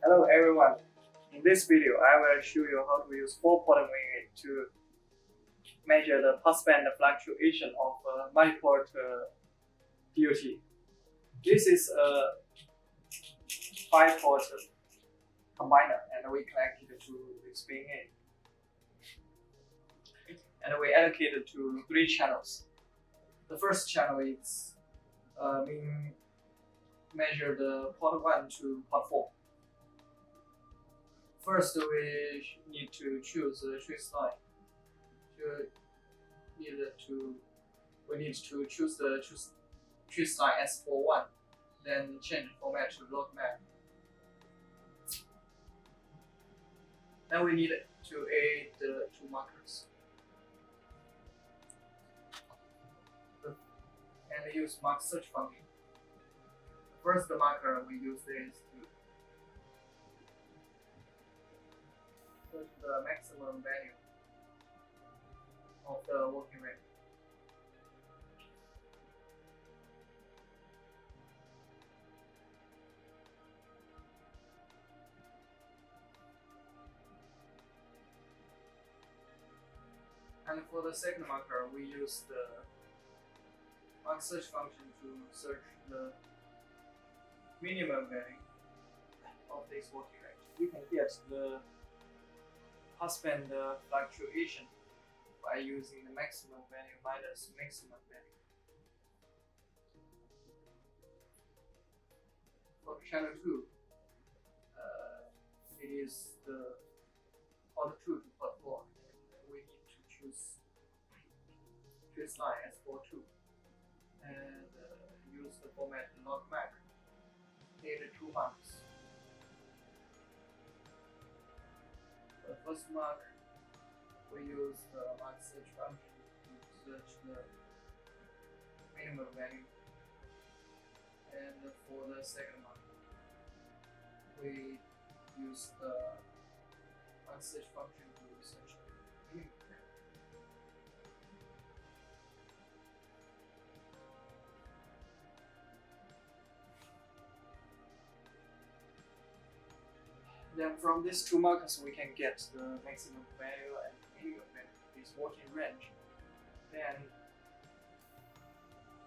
Hello everyone. In this video, I will show you how to use 4-port VNA to measure the passband fluctuation of a multi-port DOT. This is a 5-port combiner, and we connect it to this VNA. And we allocate it to 3 channels. The first channel is measure the port 1 to port 4. First, we need to choose the trace line. We need to choose the trace line S41, then change format to log map. Then we need to add the 2 markers. And use mark search function. First marker we use this to search the maximum value of the working rate. And for the second marker, we use the mark search function to search the minimum value of this working rate. You can get the passband fluctuation by using the maximum value minus maximum value. For channel 2, it is the port 2 to port 4. We need to choose trace line S42 and use the format log map. Add 2 marks. The first mark, we use the mark search function to search the minimum value, and for the second mark, we use the mark search function to search the minimum value. Then from these 2 markers, we can get the maximum value and minimum value, this working range. Then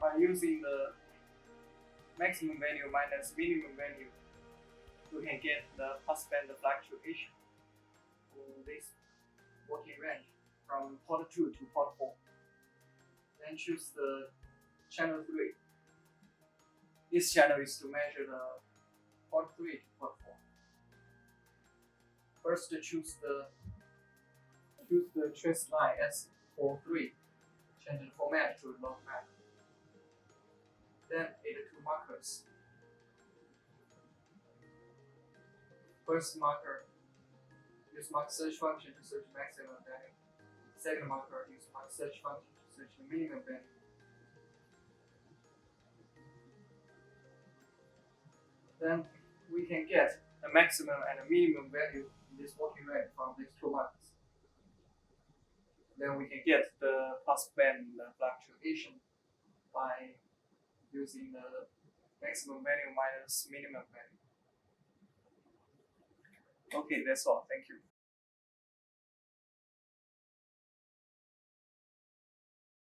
by using the maximum value minus minimum value, we can get the passband fluctuation for this working range from port 2 to port 4. Then choose the channel 3. This channel is to measure the port 3 to port 4. First, choose the trace line S43, change the format to log map. Then add 2 markers. First marker, use mark search function to search maximum value. Second marker, use mark search function to search the minimum value. Then we can get the maximum and the minimum value in this working rate from these 2 markers. Then we can get the passband fluctuation by using the maximum value minus minimum value. Okay, that's all. Thank you.